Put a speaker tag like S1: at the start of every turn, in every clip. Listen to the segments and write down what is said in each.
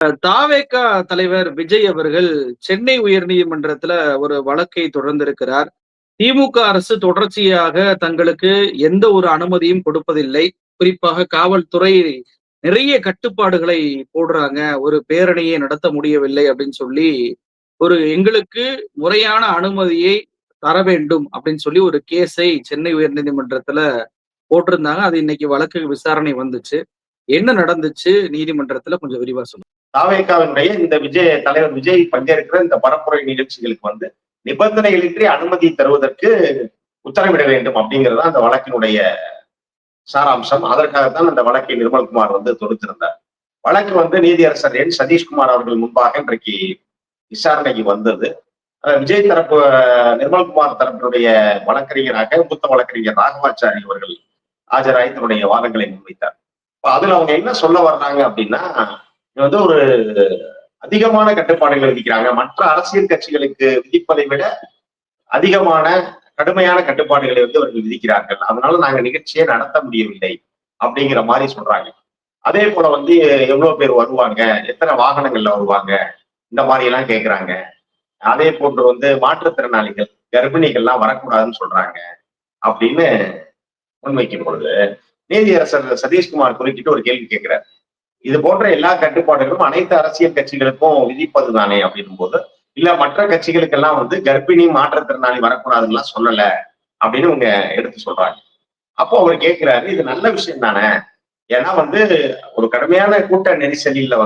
S1: தாவேகா தலைவர் விஜய் அவர்கள் சென்னை உயர்நீதிமன்றத்துல ஒரு வழக்கை தொடர்ந்திருக்கிறார். திமுக அரசு தொடர்ச்சியாக தங்களுக்கு எந்த ஒரு அனுமதியும் கொடுப்பதில்லை. குறிப்பாக காவல்துறை நிறைய கட்டுப்பாடுகளை போடுறாங்க. ஒரு பேரணியை நடத்த முடியவில்லை அப்படின்னு சொல்லி, எங்களுக்கு முறையான அனுமதியை தர வேண்டும் அப்படின்னு சொல்லி ஒரு கேஸை சென்னை உயர்நீதிமன்றத்துல போட்டிருந்தாங்க. அது இன்னைக்கு வழக்கு விசாரணை வந்துச்சு. என்ன நடந்துச்சு நீதிமன்றத்துல கொஞ்சம் விரிவா சொல்லுங்க.
S2: தாவேகாவினுடைய இந்த தலைவர் விஜய் பங்கேற்கிற இந்த பரப்புரை நிகழ்ச்சிகளுக்கு நிபந்தனைகளின்றி அனுமதி தருவதற்கு உத்தரவிட வேண்டும் அப்படிங்கிறது அந்த வழக்கினுடைய சாராம்சம். அதற்காகத்தான் அந்த வழக்கை நிர்மல்குமார் தொடுத்திருந்தார். வழக்கு நீதியரசர் என் சதீஷ்குமார் அவர்கள் முன்பாக இன்றைக்கு விசாரணைக்கு வந்தது. விஜய் தரப்பு நிர்மல்குமார் தரப்பினுடைய வழக்கறிஞராக மூத்த வழக்கறிஞர் ராகவாச்சாரி அவர்கள் ஆஜராகி தன்னுடைய வாதங்களை முன்வைத்தார். அதுல அவங்க என்ன சொல்ல வர்றாங்க அப்படின்னா, ஒரு அதிகமான கட்டுப்பாடுகள் விதிக்கிறாங்க. மற்ற அரசியல் கட்சிகளுக்கு விதிப்பதை விட அதிகமான கடுமையான கட்டுப்பாடுகளை அவர்கள் விதிக்கிறார்கள். அதனால நாங்க நிகழ்ச்சியை நடத்த முடியவில்லை அப்படிங்கிற மாதிரி சொல்றாங்க. அதே போல எவ்வளவு பேர் வருவாங்க, எத்தனை வாகனங்கள்ல வருவாங்க, இந்த மாதிரி எல்லாம் கேட்கிறாங்க. அதே போன்று மாற்றுத்திறனாளிகள், கர்ப்பிணிகள்லாம் வரக்கூடாதுன்னு சொல்றாங்க அப்படின்னு முன்வைக்கும் பொழுது நீதியரசர் சதீஷ்குமார் குறுக்கிட்டு ஒரு கேள்வி கேட்கிறார். இது போன்ற எல்லா கட்டுப்பாடுகளும் அனைத்து அரசியல் கட்சிகளுக்கும் விதிப்பது தானே அப்படின்னும் போது, இல்ல மற்ற கட்சிகளுக்கெல்லாம் கர்ப்பிணி மாற்றுத்திறனாளி வரக்கூடாதுன்னு சொல்லல அப்படின்னு இவங்க எடுத்து சொல்றாங்க. அப்போ அவர் கேட்கிறாரு, இது நல்ல விஷயம் தானே? ஏன்னா ஒரு கடுமையான கூட்ட நெரிசலில்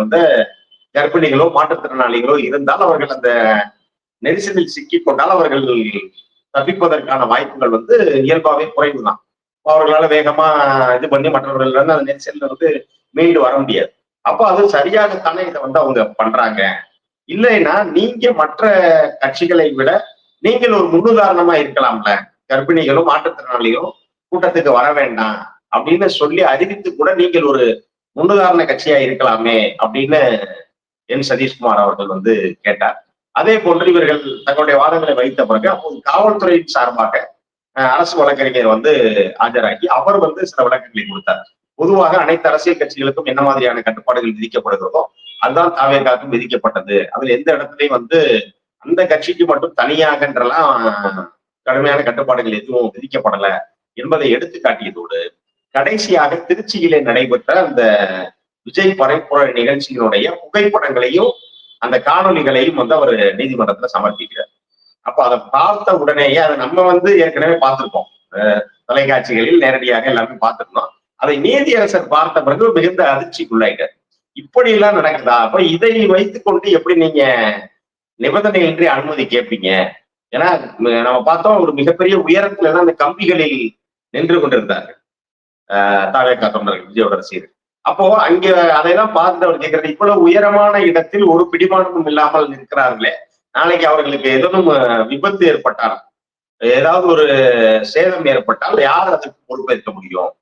S2: கர்ப்பிணிகளோ மாற்றுத்திறனாளிகளோ இருந்தால் அவர்கள் அந்த நெரிசலில் சிக்கிக் கொண்டால் அவர்கள் தப்பிப்பதற்கான வாய்ப்புகள் இயல்பாவே குறைவுதான். அவர்களால வேகமா இது பண்ணி மற்றவர்கள் அந்த நெரிசல்ல மீண்டு வர முடியாது. அப்போ அது சரியாகத்தானே இதை அவங்க பண்றாங்க. இல்லைன்னா நீங்க மற்ற கட்சிகளை விட நீங்கள் ஒரு முன்னுதாரணமா இருக்கலாம்ல, கர்ப்பிணிகளும் மாற்றுத்திறனாளிகளும் கூட்டத்துக்கு வர வேண்டாம் அப்படின்னு சொல்லி அறிவித்து கூட நீங்கள் ஒரு முன்னுதாரண கட்சியா இருக்கலாமே அப்படின்னு என் சதீஷ்குமார் அவர்கள் கேட்டார். அதே போன்று இவர்கள் தங்களுடைய வாதங்களை வைத்த பிறகு அப்போது காவல்துறையின் சார்பாக அரசு வழக்கறிஞர் ஆஜராகி அவர் சில விளக்கங்களை கொடுத்தார். பொதுவாக அனைத்து அரசியல் கட்சிகளுக்கும் என்ன மாதிரியான கட்டுப்பாடுகள் விதிக்கப்படுகிறதோ அதுதான் தாவேகாவுக்கும் விதிக்கப்பட்டது. அதுல எந்த இடத்துலையும் அந்த கட்சிக்கு மட்டும் தனியாகன்றெல்லாம் கடுமையான கட்டுப்பாடுகள் எதுவும் விதிக்கப்படல என்பதை எடுத்து காட்டியதோடு கடைசியாக திருச்சியிலே நடைபெற்ற அந்த விஜய் பரப்புரை நிகழ்ச்சியினுடைய புகைப்படங்களையும் அந்த காணொலிகளையும் அவர் நீதிமன்றத்துல சமர்ப்பிக்கிறார். அப்ப அதை பார்த்த உடனேயே அதை நம்ம ஏற்கனவே பார்த்திருக்கோம், தொலைக்காட்சிகளில் நேரடியாக எல்லாமே பார்த்திருந்தோம். அதை நீதியரசர் பார்த்த பிறகு மிகுந்த அதிர்ச்சிக்குள்ளாயிட்டார். இப்படி எல்லாம் நடக்குதா? அப்ப இதை வைத்துக் கொண்டு எப்படி நீங்க நிபந்தனையின்றி அனுமதி கேட்பீங்க? ஏன்னா நம்ம பார்த்தோம், ஒரு மிகப்பெரிய உயரத்துல எல்லாம் அந்த கம்பிகளில் நின்று கொண்டிருந்தார்கள் தாவேகா தொண்டர்கள், விஜயோட ரசிகர்கள். அப்போ அங்க அதையெல்லாம் பார்த்து அவர் கேட்கறது, இவ்வளவு உயரமான இடத்தில் ஒரு பிடிமானமும் இல்லாமல் இருக்கிறார்களே, நாளைக்கு அவர்களுக்கு ஏதேனும் விபத்து ஏற்பட்டால், ஏதாவது ஒரு சேதம் ஏற்பட்டால் யார் அதுக்கு பொறுப்பேற்க முடியும்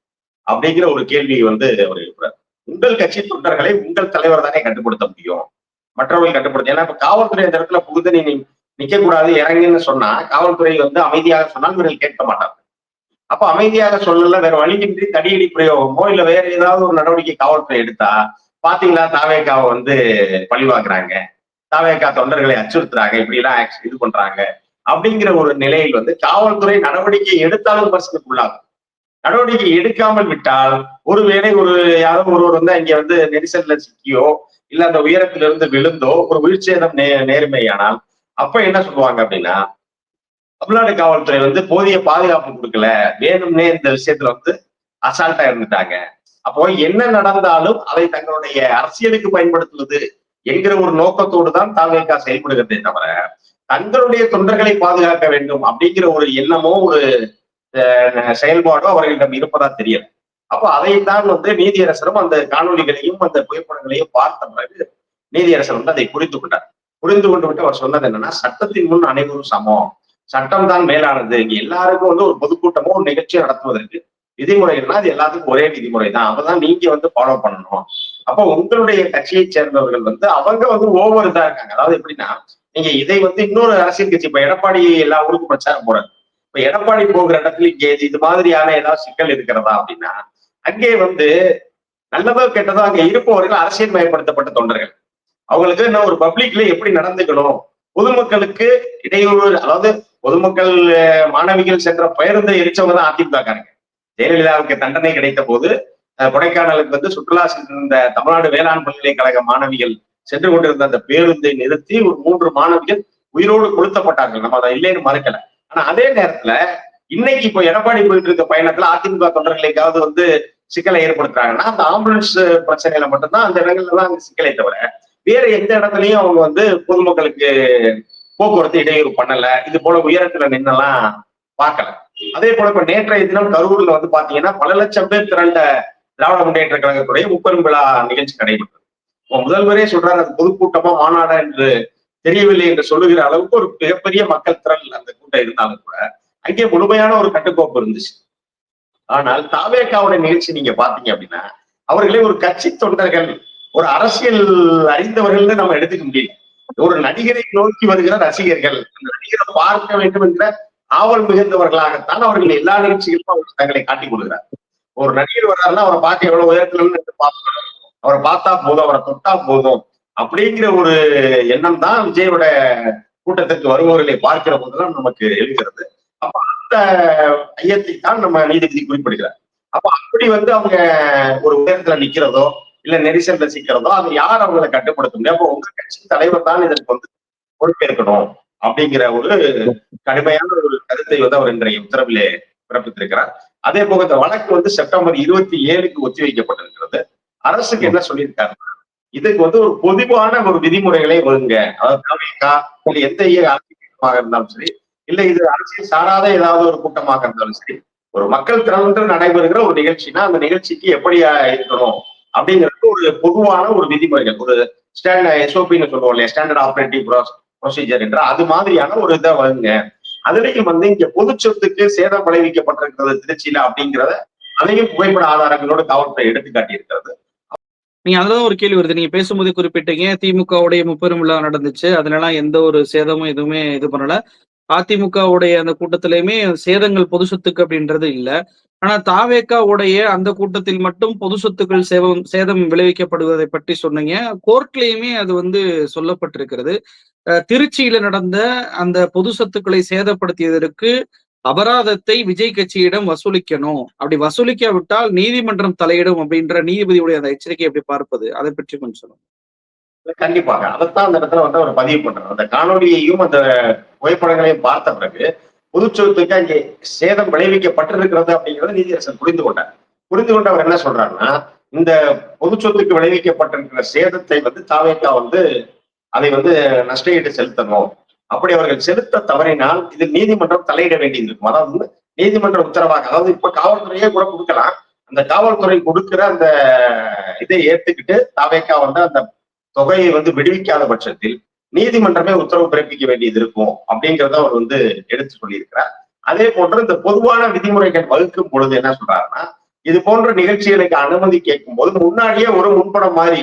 S2: அப்படிங்கிற ஒரு கேள்வி அவர் எழுப்புறார். உங்கள் கட்சி தொண்டர்களை உங்கள் தலைவர் தானே கட்டுப்படுத்த முடியும், மற்றவர்கள் கட்டுப்படுத்த. ஏன்னா இப்ப காவல்துறை அந்த இடத்துல புகுந்து நீ நிக்க கூடாது இறங்குன்னு சொன்னா காவல்துறை அமைதியாக சொன்னால் இவர்கள் கேட்க மாட்டாங்க. அப்ப அமைதியாக சொல்லல, வேற வழியின்றி தடியடி பிரயோகமோ இல்ல வேற ஏதாவது ஒரு நடவடிக்கை காவல்துறை எடுத்தா, பாத்தீங்களா தாவேகாவை பழிவாக்குறாங்க, தாவேகா தொண்டர்களை அச்சுறுத்துறாங்க, இப்படி எல்லாம் இது பண்றாங்க அப்படிங்கிற ஒரு நிலையில் காவல்துறை நடவடிக்கை எடுத்தாலும் விமர்சனத்துக்குள்ளாகும். நடவடிக்கை எடுக்காமல் விட்டால் ஒருவேளை யாரோ ஒருவர் இங்க நெரிசல்ல சிக்கியோ இல்ல அந்த உயரத்திலிருந்து விழுந்தோ ஒரு வீழ்ச்சேதம் நேர்மையானால் அப்ப என்ன சொல்லுவாங்க அப்படின்னா, தமிழ்நாடு காவல்துறை போதிய பாதுகாப்பு கொடுக்கல, வேணும்னே இந்த விஷயத்துல அசால்ட்டா இருந்துட்டாங்க. அப்போ என்ன நடந்தாலும் அதை தங்களுடைய அரசியலுக்கு பயன்படுத்துவது என்கிற ஒரு நோக்கத்தோடு தான் தாவேகா செயல்படுகிறதே தவிர தங்களுடைய தொண்டர்களை பாதுகாக்க வேண்டும் அப்படிங்கிற ஒரு எண்ணமோ ஒரு செயல்பாடோ அவர்களிடம் இருப்பதா தெரியல. அப்போ அதைத்தான் நீதியரசரும் அந்த காணொலிகளையும் அந்த புகைப்படங்களையும் பார்த்த பிறகு நீதியரசர் அதை புரிந்து கொண்டார். புரிந்து கொண்டு விட்டு அவர் சொன்னது என்னன்னா, சட்டத்தின் முன் அனைவரும் சமம், சட்டம் தான் மேலானது. இங்க எல்லாருக்கும் ஒரு பொதுக்கூட்டமோ ஒரு நிகழ்ச்சியை நடத்துவதற்கு விதிமுறைகள்னா அது எல்லாத்துக்கும் ஒரே விதிமுறை தான், அப்பதான் நீங்க ஃபாலோ பண்ணணும். அப்போ உங்களுடைய கட்சியை சேர்ந்தவர்கள் அவங்க ஓவர் இதா இருக்காங்க. அதாவது எப்படின்னா, நீங்க இதை இன்னொரு அரசியல் கட்சி, இப்ப எடப்பாடி எல்லா ஊருக்கும் பிரச்சாரம் போறாரு. இப்ப எடப்பாடி போகிற இடத்துல இங்கே இது மாதிரியான ஏதாவது சிக்கல் இருக்கிறதா அப்படின்னா, அங்கே நல்லதோ கெட்டதோ அங்க இருப்பவர்கள் அரசியல் மயப்படுத்தப்பட்ட தொண்டர்கள். அவங்களுக்கு என்ன ஒரு பப்ளிக்ல எப்படி நடந்துக்கணும், பொதுமக்களுக்கு இடையூறு, அதாவது பொதுமக்கள் மாணவிகள் சென்ற பேருந்தை எரிச்சவங்க தான் அதிமுககாரங்க. ஜெயலலிதாவுக்கு தண்டனை கிடைத்த போது கொடைக்கானலுக்கு வந்து சுற்றுலா சென்றிருந்த தமிழ்நாடு வேளாண் பல்கலைக்கழக மாணவிகள் சென்று கொண்டிருந்த அந்த பேருந்தை நிறுத்தி ஒரு 3 மாணவிகள் உயிரோடு கொளுத்தப்பட்டார்கள். நம்ம அதை இல்லைன்னு மறுக்கல. ஆனா அதே நேரத்துல இன்னைக்கு இப்போ எடப்பாடி போயிட்டு இருக்க பயணத்துல அதிமுக தொண்டர்களுக்காவது வந்து சிக்கலை ஏற்படுத்துறாங்கன்னா அந்த ஆம்புலன்ஸ் பிரச்சனையில மட்டும்தான் அந்த இடங்கள்ல தான் அங்க சிக்கலை தவிர வேற எந்த இடத்துலயும் அவங்க வந்து பொதுமக்களுக்கு போக்குவரத்து இடையூறு பண்ணல. இது போல உயரத்துல நின்னெல்லாம் பார்க்கல. அதே போல இப்ப நேற்றைய தினம் கரூர்ல வந்து பாத்தீங்கன்னா பல லட்சம் பேர் திரண்ட திராவிட முன்னேற்ற கழகத்துடைய முப்பெரும் விழா நிகழ்ச்சி நடைபெற்றது. முதல்வரே சொல்றாரு அது பொதுக்கூட்டமா மாநாடா என்று தெரியவில்லை என்று சொல்லுகிற அளவுக்கு ஒரு மிகப்பெரிய மக்கள் திரள் அந்த கூட்டம் இருந்தாலும் கூட அங்கே முழுமையான ஒரு கட்டுக்கோப்பு இருந்துச்சு. ஆனால் தாவேகாவுடைய நிகழ்ச்சி நீங்க பாத்தீங்க அப்படின்னா அவர்களே ஒரு கட்சி தொண்டர்கள், ஒரு அரசியல் அறிந்தவர்கள் நம்ம எடுத்துக்க முடியல. ஒரு நடிகரை நோக்கி வருகிற ரசிகர்கள், அந்த நடிகரை பார்க்க வேண்டும் என்ற ஆவல் மிகுந்தவர்களாகத்தான் அவர்கள் எல்லா நிகழ்ச்சிகளும் அவர்கள் தங்களை காட்டிக் கொடுக்கிறார். ஒரு நடிகர் வர்றாருன்னா அவரை பார்க்க எவ்வளவு உயரத்துல இருந்து பார்க்கணும், அவரை பார்த்தா போதும், அவரை தொட்டா போதும் அப்படிங்கிற ஒரு எண்ணம் தான் விஜயோட கூட்டத்திற்கு வருபவர்களை பார்க்கிற போதுதான் நமக்கு எழுகிறது. அப்ப அந்த ஐயத்தை தான் நம்ம நீதிபதி குறிப்பிடுகிறார். அப்ப அப்படி வந்து அவங்க ஒரு உயரத்துல நிக்கிறதோ இல்ல நெரிசல்ல சிக்கிறதோ அது யார் அவங்களை கட்டுப்படுத்த முடியும்? அப்போ உங்க கட்சி தலைவர் தான் இதற்கு வந்து பொறுப்பேற்கணும் அப்படிங்கிற ஒரு கடுமையான ஒரு கருத்தை வந்து அவர் இன்றைய உத்தரவிலே பிறப்பித்திருக்கிறார். அதே போக இந்த வழக்கு வந்து செப்டம்பர் 27க்கு ஒத்திவைக்கப்பட்டிருக்கிறது. அரசுக்கு என்ன சொல்லியிருக்காரு, இதுக்கு வந்து ஒரு பொதுவான ஒரு விதிமுறைகளை வகுங்க. அதாவது தவிகா இல்ல எந்த அரசியல் இருந்தாலும் சரி, இல்ல இது அரசியல் சாராத ஏதாவது ஒரு கூட்டமாக இருந்தாலும் சரி, ஒரு மக்கள் திரண்டு நடைபெறுகிற ஒரு நிகழ்ச்சினா அந்த நிகழ்ச்சிக்கு எப்படி இருக்கணும் அப்படிங்கிறது ஒரு பொதுவான ஒரு விதிமுறைகள், ஒரு எஸ்ஓபின்னு சொல்லுவோம் இல்லையா, ஸ்டாண்டர்ட் ஆபரேட்டிவ் ப்ரொசீஜர் என்ற அது மாதிரியான ஒரு இதை வகுங்க. அதுலயும் வந்து இங்க பொது சொத்துக்கு சேதம் விளைவிக்கப்பட்டிருக்கிறது திருச்சியில அப்படிங்கிறத அதையும் புகைப்பட ஆதாரங்களோடு காவல்துறை எடுத்து காட்டியிருக்கிறது.
S1: நீங்க அதுதான் ஒரு கேள்வி வருது. நீங்க பேசும்போதே குறிப்பிட்டீங்க, திமுகவுடைய முப்பெரும் விழா நடந்துச்சு. அதுலலாம் எந்த ஒரு சேதமும் எதுவுமே இது பண்ணல. அதிமுகவுடைய அந்த கூட்டத்திலயுமே சேதங்கள் பொது சொத்துக்கு அப்படின்றது இல்ல. ஆனா தாவேகாவுடைய அந்த கூட்டத்தில் மட்டும் பொது சொத்துக்கள் சேதம் விளைவிக்கப்படுவதை பற்றி சொன்னீங்க. கோர்ட்லயுமே அது வந்து சொல்லப்பட்டிருக்கிறது. திருச்சியில நடந்த அந்த பொது சொத்துக்களை சேதப்படுத்தியதற்கு அபராதத்தை விஜய் கட்சியிடம் வசூலிக்கணும். அப்படி வசூலிக்காவிட்டால் நீதிமன்றம் தலையிடும் அப்படின்ற நீதிபதியுடைய அந்த எச்சரிக்கை எப்படி பார்ப்பது? அதை பற்றி கொஞ்சம் சொல்லுங்க.
S2: கண்டிப்பாக அதைத்தான் அந்த இடத்துல வந்து அவர் பதிவு பண்றார். அந்த காணொலியையும் அந்த புகைப்படங்களையும் பார்த்த பிறகு பொதுச்சொத்துக்கு அங்கே சேதம் விளைவிக்கப்பட்டிருக்கிறது அப்படிங்கிறத நீதியரசர் புரிந்து கொண்டார். புரிந்து கொண்டு அவர் என்ன சொல்றாருன்னா, இந்த பொது சொத்துக்கு விளைவிக்கப்பட்டிருக்கிற சேதத்தை வந்து தாவேகா வந்து அதை வந்து நஷ்டஈடு செலுத்தணும். அப்படி அவர்கள் செலுத்த தவறினால் இதில் நீதிமன்றம் தலையிட வேண்டியிருக்கும். அதாவது நீதிமன்ற உத்தரவாக, அதாவது இப்ப காவல்துறையே கூட கொடுக்கலாம். அந்த காவல்துறை கொடுக்கிற அந்த இதை ஏத்துக்கிட்டு தாவேகா வந்து அந்த தொகையை வந்து விடுவிக்காத பட்சத்தில் நீதிமன்றமே உத்தரவு பிறப்பிக்க வேண்டியது இருக்கும் அப்படிங்கிறத அவர் வந்து எடுத்து சொல்லியிருக்கிறார். அதே போன்று இந்த பொதுவான விதிமுறைகள் வகுக்கும் பொழுது என்ன சொல்றாருன்னா, இது போன்ற நிகழ்ச்சிகளுக்கு அனுமதி கேட்கும் போது முன்னாடியே ஒரு முன்பணம் மாதிரி,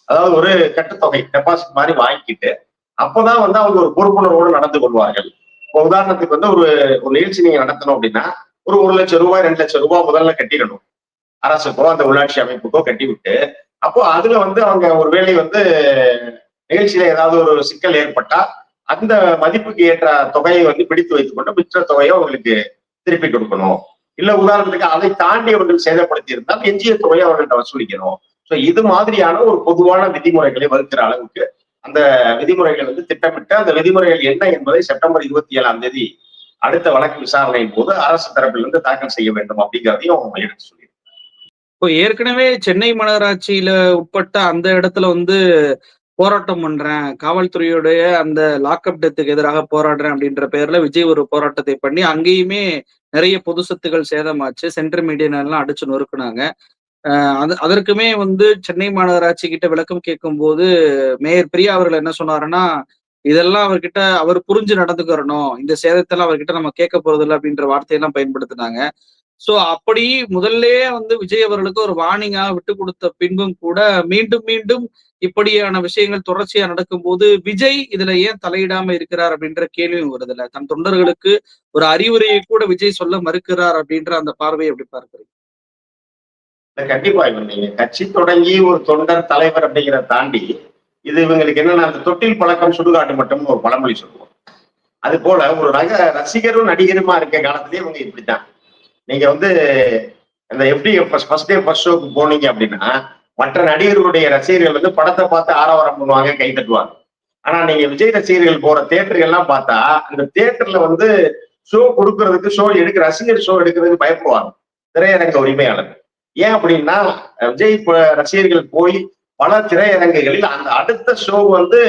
S2: அதாவது ஒரு கட்டுத்தொகை டெபாசிட் மாதிரி வாங்கிக்கிட்டு அப்பதான் வந்து அவங்க ஒரு பொறுப்புணர்வோடு நடந்து கொள்வார்கள். இப்போ உதாரணத்துக்கு வந்து ஒரு ஒரு நிகழ்ச்சி நீங்க நடத்தணும் அப்படின்னா ஒரு 1,00,000 ரூபாய் 2,00,000 ரூபாய் முதல்ல கட்டிடணும். அரசுக்கோ அந்த உள்ளாட்சி அமைப்புக்கோ கட்டிவிட்டு, அப்போ அதுல வந்து அவங்க ஒரு வேளை வந்து நிகழ்ச்சியில ஏதாவது ஒரு சிக்கல் ஏற்பட்டா அந்த மதிப்புக்கு ஏற்ற தொகையை வந்து பிடித்து வைத்துக் கொண்டு மிச்ச தொகையை அவங்களுக்கு திருப்பி கொடுக்கணும். இல்ல உதாரணத்துக்கு அதை தாண்டி அவர்கள் சேதப்படுத்தி இருந்தால் எஞ்சிய தொகையை அவர்கள்ட்ட வசூலிக்கணும். சோ இது மாதிரியான ஒரு பொதுவான விதிமுறைகளை வகுக்கிற அளவுக்கு அந்த விதிமுறைகள் வந்து திட்டமிட்டு அந்த விதிமுறைகள் என்ன என்பதை செப்டம்பர் 27ஆம் தேதி அடுத்த வழக்கு விசாரணையின் போது அரசு தரப்பிலிருந்து தாக்கல் செய்ய வேண்டும் அப்படிங்கிறதையும் எடுத்து சொல்லி.
S1: இப்போ ஏற்கனவே சென்னை மாநகராட்சியில உட்பட்ட அந்த இடத்துல வந்து போராட்டம் பண்றேன், காவல்துறையுடைய அந்த லாக்அப் டெத்துக்கு எதிராக போராடுறேன் அப்படின்ற பெயர்ல விஜய் ஒரு போராட்டத்தை பண்ணி அங்கேயுமே நிறைய பொது சொத்துக்கள் சேதமாச்சு. சென்ட்ரல் மீடியன் எல்லாம் அடிச்சு நொறுக்குனாங்க. அதற்குமே வந்து சென்னை மாநகராட்சி கிட்ட விளக்கம் கேட்கும்போது மேயர் பிரியா அவர்கள் என்ன சொன்னாருன்னா, இதெல்லாம் அவர்கிட்ட அவர் புரிஞ்சு நடந்துக்கிறணும். இந்த சேதத்தெல்லாம் அவர்கிட்ட நம்ம கேட்க போறதில்ல அப்படின்ற வார்த்தையெல்லாம் பயன்படுத்தினாங்க. சோ அப்படி முதல்லயே வந்து விஜய் அவர்களுக்கு ஒரு வார்னிங்காக விட்டு கொடுத்த பின்பும் கூட மீண்டும் மீண்டும் இப்படியான விஷயங்கள் தொடர்ச்சியா நடக்கும்போது விஜய் இதுல ஏன் தலையிடாம இருக்கிறார் அப்படின்ற கேள்வியும் வருதுல்ல. தன் தொண்டர்களுக்கு ஒரு அறிவுரையை கூட விஜய் சொல்ல மறுக்கிறார் அப்படின்ற அந்த பார்வையை எப்படி பார்க்கிறீங்க?
S2: கண்டிப்பா இப்ப நீங்க கட்சி தொடங்கி ஒரு தொண்டர் தலைவர் அப்படிங்கிறத தாண்டி இது இவங்களுக்கு என்னன்னா அந்த தொட்டில் பழக்கம் சுடுகாட்டு மட்டும் ஒரு பழமொழி சொல்லுவோம். அது போல ஒரு ரசிகரும் நடிகருமா இருக்க காலத்திலேயே இவங்க இப்படித்தான். நீங்க வந்து இந்த எஃப்டிஎஃப்எஸ் ஃபர்ஸ்ட் டே ஃபர்ஸ்ட் ஷோக்கு போனீங்க அப்படின்னா, மற்ற நடிகர்களுடைய ரசிகர்கள் வந்து படத்தை பார்த்து ஆரவாரம் பண்ணுவாங்க, கை தட்டுவாங்க. ஆனா நீங்க விஜய் ரசிகர்கள் போற தியேட்டர்கள் எல்லாம் பார்த்தா, அந்த தியேட்டர்ல வந்து ஷோ கொடுக்கறதுக்கு ரசிகர் ஷோ எடுக்கிறதுக்கு பயப்படுவாங்க திரையரங்க உரிமையாளர். ஏன் அப்படின்னா விஜய் ரசிகர்கள் போய் பல திரையரங்குகளில் அந்த அடுத்த ஷோ வந்து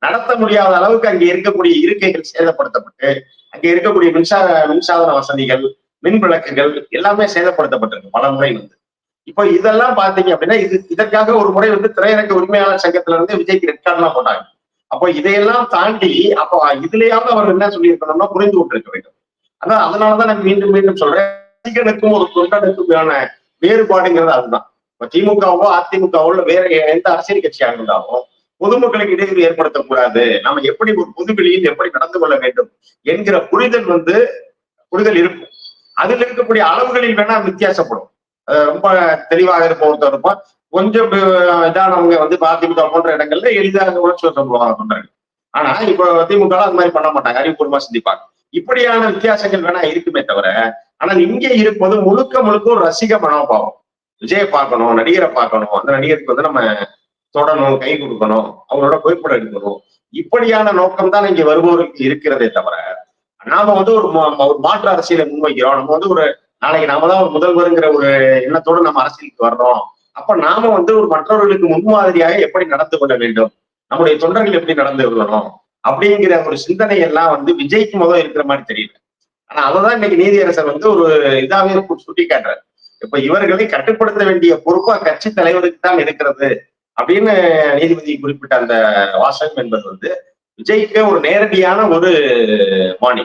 S2: நடத்த முடியாத அளவுக்கு அங்கே இருக்கக்கூடிய இருக்கைகள் சேதப்படுத்தப்பட்டு, அங்கே இருக்கக்கூடிய மின்சாதன வசதிகள், மின் விளக்குகள் எல்லாமே சேதப்படுத்தப்பட்டிருக்கு பல முறை வந்து. இப்போ இதெல்லாம் பாத்தீங்க அப்படின்னா இதற்காக ஒரு முறை வந்து திரையரங்க உரிமையாளர் சங்கத்துல இருந்து விஜய்க்கு ரெட் கார்டுலாம் போட்டாங்க. அப்போ இதையெல்லாம் தாண்டி அப்போ இதுலயாவது அவர் என்ன சொல்லியிருக்கணும்னா புரிந்து கொண்டிருக்க வேண்டும். அதான் அதனாலதான் நான் மீண்டும் மீண்டும் சொல்றேன், ரசிகனுக்கும் ஒரு தொண்டனுக்குமான வேறுபாடுங்கிறது அதுதான். இப்ப திமுகவோ அதிமுகவோ வேற எந்த அரசியல் கட்சியாக இருந்தாலும் பொதுமக்களுக்கு இடையூறு ஏற்படுத்தக்கூடாது, நம்ம எப்படி ஒரு பொதுவெளியில் எப்படி நடந்து கொள்ள வேண்டும் என்கிற புரிதல் இருக்கும். அதில் இருக்கக்கூடிய அளவுகளில் வேணா வித்தியாசப்படும். ரொம்ப தெளிவாக இருப்ப ஒருத்தர் இருப்பான், கொஞ்சம் இதானவங்க வந்து அதிமுக போன்ற இடங்கள்ல எளிதாக உணர்ச்சி சொல்லுவாங்க. ஆனா இப்ப திமுக அது மாதிரி பண்ண மாட்டாங்க, அறிவுபூர்வமா சிந்திப்பாங்க. இப்படியான வித்தியாசங்கள் வேணா இருக்குமே தவிர, ஆனால் இங்கே இருப்பது முழுக்க முழுக்க ஒரு ரசிக மனோபாவம். விஜயை பார்க்கணும், நடிகரை பார்க்கணும், அந்த நடிகருக்கு வந்து நம்ம தொடணும், கை கொடுக்கணும், அவங்களோட புகைப்படம் எடுக்கணும், இப்படியான நோக்கம் தான் இங்க வருபவர்களுக்கு இருக்கிறதே தவிர, நாம வந்து ஒரு மாற்று அரசியலை முன்வைக்கிறோம். நம்ம வந்து ஒரு நாளைக்கு நாம தான் ஒரு முதல்வருங்கிற ஒரு எண்ணத்தோடு நம்ம அரசியலுக்கு வர்றோம். அப்ப நாம வந்து ஒரு மற்றவர்களுக்கு முன்மாதிரியாக எப்படி நடந்து கொள்ள வேண்டும், நம்முடைய தொண்டர்கள் எப்படி நடந்து கொள்ளணும் அப்படிங்கிற ஒரு சிந்தனை எல்லாம் வந்து விஜய்க்கு முதல் இருக்கிற மாதிரி தெரியல. ஆனா அததான் இன்னைக்கு நீதியரசர் வந்து ஒரு இதாவே சுட்டி காட்டுறாரு. இப்ப இவர்களை கட்டுப்படுத்த வேண்டிய பொறுப்பா கட்சி தலைவருக்கு தான் இருக்கிறது அப்படின்னு நீதிபதி குறிப்பிட்ட அந்த வாசகம் என்பது வந்து விஜய்க்கு ஒரு நேரடியான ஒரு வாணி.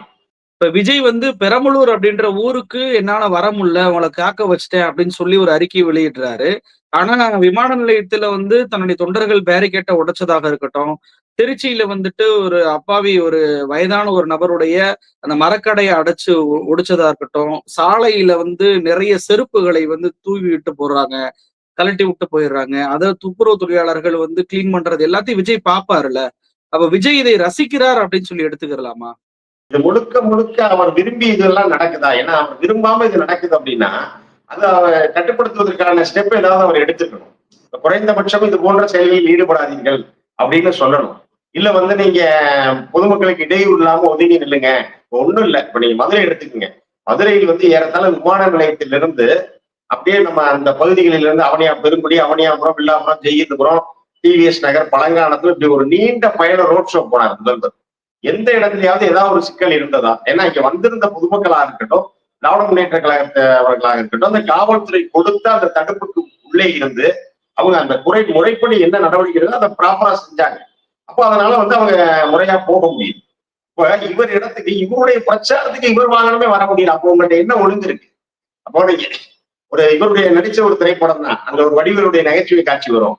S1: இப்ப விஜய் வந்து பெரம்பலூர் அப்படின்ற ஊருக்கு என்னால வர முடியல, உங்களை காக்க வச்சுட்டேன் அப்படின்னு சொல்லி ஒரு அறிக்கை வெளியிடுறாரு. ஆனா விமான நிலையத்துல வந்து தன்னுடைய தொண்டர்கள் பேரிகேட்டை உடைச்சதாக இருக்கட்டும், திருச்சியில வந்துட்டு ஒரு அப்பாவி ஒரு வயதான ஒரு நபருடைய அந்த மரக்கடையை அடைச்சு ஒடிச்சதா இருக்கட்டும், சாலையில வந்து நிறைய செருப்புகளை வந்து தூவி விட்டு போடுறாங்க, கழட்டி விட்டு போயிடுறாங்க. அதை துப்புரவு தொழிலாளர்கள் வந்து கிளீன் பண்றது எல்லாத்தையும் விஜய் பாப்பாருல்ல. அப்ப விஜய் இதை ரசிக்கிறார் அப்படின்னு சொல்லி எடுத்துக்கிறலாமா?
S2: இது முழுக்க முழுக்க அவர் விரும்பி இதெல்லாம் நடக்குதா? ஏன்னா அவர் விரும்பாம இது நடக்குது அப்படின்னா அது அவர் கட்டுப்படுத்துவதற்கான ஸ்டெப் ஏதாவது அவர் எடுத்துக்கணும். குறைந்தபட்சம் இது போன்ற செயல்களில் ஈடுபடாதீர்கள் அப்படின்னு சொல்லணும். இல்ல வந்து நீங்க பொதுமக்களுக்கு இடையூறு இல்லாம ஒதுங்கி நில்லுங்க. ஒண்ணும் இல்லை, இப்ப நீங்க மதுரை எடுத்துக்கோங்க. மதுரையில் வந்து ஏறத்தாழ விமான நிலையத்திலிருந்து அப்படியே நம்ம அந்த பகுதிகளில் இருந்து பெருங்குடி, அவனியாபுரம், வில்லாபுரம், ஜெயித்துபுரம், டிவிஎஸ் நகர், பழங்கானத்துல இப்படி ஒரு நீண்ட பயண ரோட் ஷோ போனார் முதல்வர். எந்த இடத்துலயாவது ஏதாவது ஒரு சிக்கல் இருந்ததா? ஏன்னா இங்க வந்திருந்த பொதுமக்களாக இருக்கட்டும், திராவிட முன்னேற்ற கழகத்தை அவர்களாக இருக்கட்டும், அந்த காவல்துறை கொடுத்த அந்த தடுப்புக்கு உள்ளே இருந்து அவங்க அந்த முறைப்படி என்ன நடவடிக்கை அதை ப்ராப்பரா செஞ்சாங்க. அப்போ அதனால வந்து அவங்க முறையா போக முடியும். இப்ப இவர் இடத்துக்கு இவருடைய பிரச்சாரத்துக்கு இவர் வாகனமே வர முடியல. அப்போ உங்கள்ட்ட என்ன ஒழுங்கு இருக்கு? அப்போ நீங்க இவருடைய நடிச்ச ஒரு திரைப்படம் தான், அதுல ஒரு வடிவேலுடைய நகைச்சுவை காட்சி வரும்.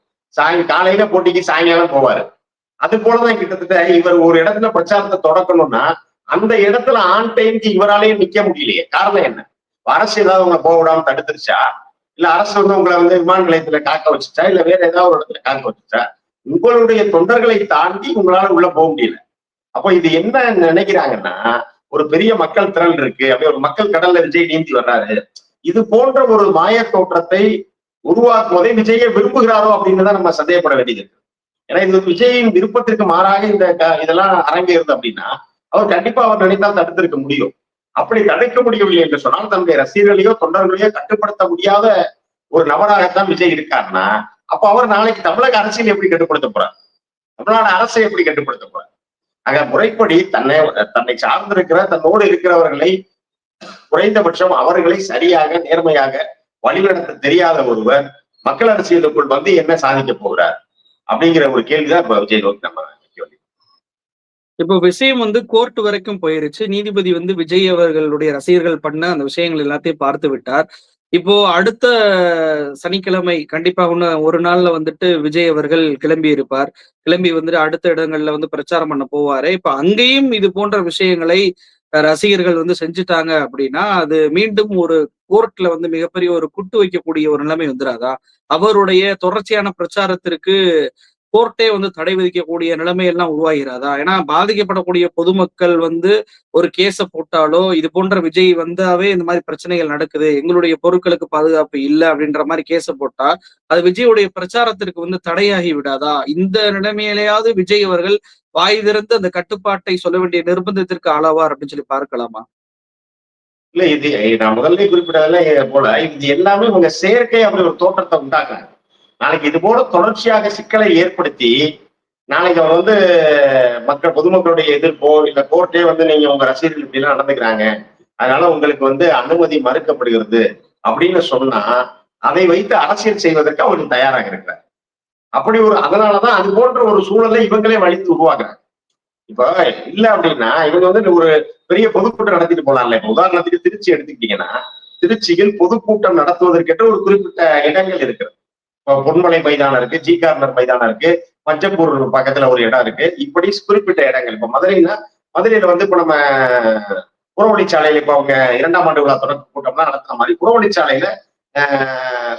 S2: காலையில போட்டிக்கு சாயங்காலம் போவாரு. அது போலதான் கிட்டத்தட்ட இவர் ஒரு இடத்துல பிரச்சாரத்தை தொடக்கணும்னா அந்த இடத்துல ஆன் டைமுக்கு இவராலேயும் நிக்க முடியலையே. காரணம் என்ன? அரசு ஏதாவது உங்களை போக விடாம தடுத்துருச்சா? இல்ல அரசு வந்து உங்களை வந்து விமான நிலையத்துல காக்க வச்சுச்சா? இல்ல வேற ஏதாவது ஒரு இடத்துல காக்க வச்சுச்சா? உங்களுடைய தொண்டர்களை தாண்டி உங்களால உள்ள போக முடியல. அப்போ இது என்ன நினைக்கிறாங்கன்னா, ஒரு பெரிய மக்கள் திரள் இருக்கு, அப்படியே ஒரு மக்கள் கடல்ல விஜய் நீந்தி வர்றாரு, இது போன்ற ஒரு மாய தோற்றத்தை உருவாக்குவதை விஜயை விரும்புகிறாரோ அப்படின்னு தான் நம்ம சந்தேகப்பட வேண்டியது இருக்கு. ஏன்னா இது விஜயின் விருப்பத்திற்கு மாறாக இதெல்லாம் அரங்கேறுது அப்படின்னா அவர் கண்டிப்பா அவர் நினைத்தால் தடுத்திருக்க முடியும். அப்படி தடுக்க முடியவில்லை என்று சொன்னால் தன்னுடைய ரசிகர்களையோ தொண்டர்களையோ கட்டுப்படுத்த முடியாத ஒரு நபராகத்தான் விஜய் இருக்காருன்னா, அப்ப அவர் நாளைக்கு தமிழக அரசியல் எப்படி கட்டுப்படுத்த போறார்? தமிழ்நாடு அரசை எப்படி கட்டுப்படுத்த போறார்? ஆக முறைப்படி தன்னை சார்ந்திருக்கிற தன்னோடு இருக்கிறவர்களை குறைந்தபட்சம் அவர்களை சரியாக நேர்மையாக வழிநடத்த தெரியாத ஒருவர் மக்கள் அரசியலுக்குள் வந்து என்ன சாதிக்க போகிறார் அப்படிங்கிற ஒரு கேள்விதான் இப்ப விஜய் நோக்கி நம்ம
S1: இப்போ விஷயம் வந்து கோர்ட் வரைக்கும் போயிருச்சு. நீதிபதி வந்து விஜய் அவர்களுடைய ரசிகர்கள் பண்ண அந்த விஷயங்கள் எல்லாத்தையும் பார்த்து விட்டார். இப்போ அடுத்த சனிக்கிழமை கண்டிப்பா இன்னும் ஒரு நாள்ல வந்துட்டு விஜய் அவர்கள் கிளம்பி இருப்பார். கிளம்பி வந்துட்டு அடுத்த இடங்கள்ல வந்து பிரச்சாரம் பண்ண போவாரு. இப்ப அங்கேயும் இது போன்ற விஷயங்களை ரசிகர்கள் வந்து செஞ்சுட்டாங்க அப்படின்னா, அது மீண்டும் ஒரு கோர்ட்ல வந்து மிகப்பெரிய ஒரு குட்டு வைக்கக்கூடிய ஒரு நிலைமை வந்துராதா? அவருடைய தொடர்ச்சியான பிரச்சாரத்திற்கு கோர்ட்டே வந்து தடை விதிக்கக்கூடிய நிலைமை எல்லாம் உருவாகிறாதா? ஏன்னா பாதிக்கப்படக்கூடிய பொதுமக்கள் வந்து ஒரு கேஸ போட்டாலோ, இது போன்ற விஜய் வந்தாவே இந்த மாரி பிரச்சனைகள் நடக்குது. எங்களுடைய பொருட்களுக்கு பாதுகாப்பு இல்ல அப்படின்ற மாரி கேஸ போட்டா, அது விஜயுடைய பிரச்சாரத்திற்கு வந்து தடையாகி விடாதா? இந்த நிலைமையிலயாவது விஜய் அவர்கள் வாய் திறந்து அந்த கட்டுப்பாட்டை சொல்ல வேண்டிய நிர்பந்தத்திற்கு ஆளாவார் அப்படின்னு சொல்லி பார்க்கலாமா?
S2: இல்ல இது நான் முதல்ல குறிப்பிட்டதெல்லாம் போல இது எல்லாமே இவங்க செயற்கை அப்படி ஒரு தோற்றத்தை உண்டாக்குறாங்க. நாளைக்கு இது போல தொடர்ச்சியாக சிக்கலை ஏற்படுத்தி, நாளைக்கு அவர் வந்து மக்கள் பொதுமக்களுடைய எதிர்ப்போ, இல்ல கோர்ட்டே வந்து நீங்க உங்க ரசிகர்கள் இப்படி எல்லாம் நடந்துக்கிறாங்க. அதனால உங்களுக்கு வந்து அனுமதி மறுக்கப்படுகிறது அப்படின்னு சொன்னா, அதை வைத்து அரசியல் செய்வதற்கு அவர்கள் தயாராக இருக்கிறார். அப்படி ஒரு அதனாலதான் அது போன்ற ஒரு சூழலை இவங்களே வலித்து உருவாக்குறாங்க. இப்ப இல்ல அப்படின்னா இவங்க வந்து ஒரு பெரிய பொதுக்கூட்டம் நடத்திட்டு போனான்ல. இப்ப உதாரணத்துக்கு திருச்சி எடுத்துக்கிட்டீங்கன்னா, திருச்சியில் பொதுக்கூட்டம் நடத்துவதற்கென்று ஒரு குறிப்பிட்ட இடங்கள் இருக்கிறது. இப்போ பொன்மலை மைதானம் இருக்கு, ஜி கார்னர் மைதானம் இருக்கு, மஞ்சப்பூர் பக்கத்துல ஒரு இடம் இருக்கு. இப்படி குறிப்பிட்ட இடங்கள். இப்ப மதுரைன்னா, மதுரையில வந்து இப்ப நம்ம புறவழிச்சாலையில இப்ப அவங்க 2ஆம் ஆண்டு விழா தொடக்க கூட்டம்லாம் நடத்துற மாதிரி புறவழிச்சாலையில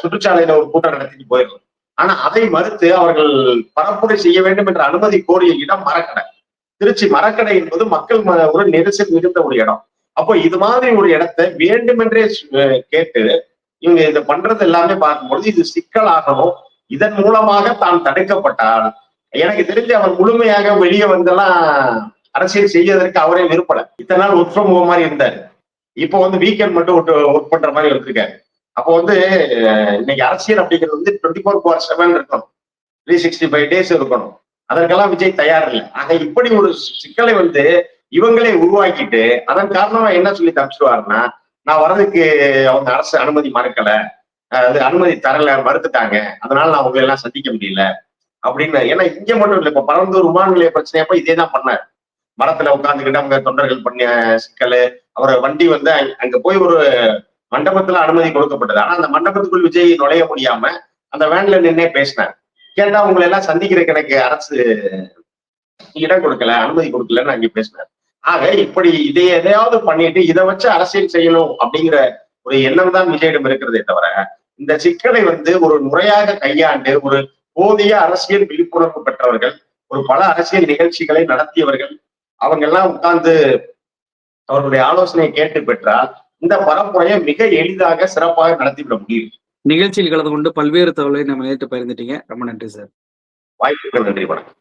S2: சுற்றுச்சாலையில ஒரு கூட்டம் நடத்திட்டு போயிடலாம். ஆனா அதை மறுத்து அவர்கள் பரப்புரை செய்ய வேண்டும் என்ற அனுமதி கோரிய இடம் மரக்கடை. திருச்சி மரக்கடை என்பது மக்கள் ஒரு நெரிசல் மிகுந்த ஒரு இடம். அப்போ இது மாதிரி ஒரு இடத்தை வேண்டுமென்றே கேட்டு இவங்க இதை பண்றது எல்லாமே பார்க்கும்பொழுது இது சிக்கலாகணும். இதன் மூலமாக தான் தடுக்கப்பட்டால் எனக்கு தெரிஞ்சு அவர் முழுமையாக வெளியே வந்தெல்லாம் அரசியல் செய்வதற்கு அவரே விருப்பல. இத்தனை நாள் ஒர்க் ஃப்ரம் ஹோம் மாதிரி இருந்தாரு. இப்போ வந்து வீக்கெண்ட் மட்டும் ஒர்க் பண்ற மாதிரி இருக்காரு. அப்போ வந்து இன்னைக்கு அரசியல் அப்படிங்கிறது வந்து 24/7 இருக்கணும். 365 டேஸ் இருக்கணும். அதற்கெல்லாம் விஜய் தயார் இல்லை. ஆக இப்படி ஒரு சிக்கலை வந்து இவங்களே உருவாக்கிட்டு அதன் காரணமா என்ன சொல்லி தப்பிச்சுவாருன்னா, நான் வர்றதுக்கு அவங்க அரசு அனுமதி மறுக்கல, அது அனுமதி தரல, மறுத்துட்டாங்க, அதனால நான் உங்களை எல்லாம் சந்திக்க முடியல அப்படின்னு. ஏன்னா இங்க மட்டும் இல்லை, இப்ப பரந்தூர் விமான நிலைய பிரச்சனையப்ப இதே தான் பண்ணாரு. மரத்துல உட்கார்ந்துகிட்டு அவங்க தொண்டர்கள் பண்ண சிக்கல். அவரை வண்டி வந்து அங்க போய் ஒரு மண்டபத்துல அனுமதி கொடுக்கப்பட்டது. ஆனா அந்த மண்டபத்துக்குள் விஜய் நுழைய முடியாம அந்த வேன்ல நின்னே பேசினார். கேட்டா உங்களை எல்லாம் சந்திக்கிறதுக்கு எனக்கு அரசு இடம் கொடுக்கல, அனுமதி கொடுக்கலன்னு அங்கே பேசினார். ஆக இப்படி இதை எதையாவது பண்ணிட்டு இதை வச்சு அரசியல் செய்யணும் அப்படிங்கிற ஒரு எண்ணம் தான் விஜயிடம் இருக்கிறதே தவிர, இந்த சிக்கலை வந்து ஒரு முறையாக கையாண்டு ஒரு போதிய அரசியல் விழிப்புணர்வு பெற்றவர்கள், ஒரு பல அரசியல் நிகழ்ச்சிகளை நடத்தியவர்கள், அவங்க எல்லாம் உட்கார்ந்து அவர்களுடைய ஆலோசனையை கேட்டு பெற்றால் இந்த பரப்புரையை மிக எளிதாக சிறப்பாக நடத்திவிட முடியும்.
S1: நிகழ்ச்சியில் கலந்து கொண்டு பல்வேறு தகவலை நம்ம நேற்று பகிர்ந்துட்டீங்க. ரொம்ப நன்றி சார்.
S2: வாய்ப்புக்கு நன்றி. வணக்கம்.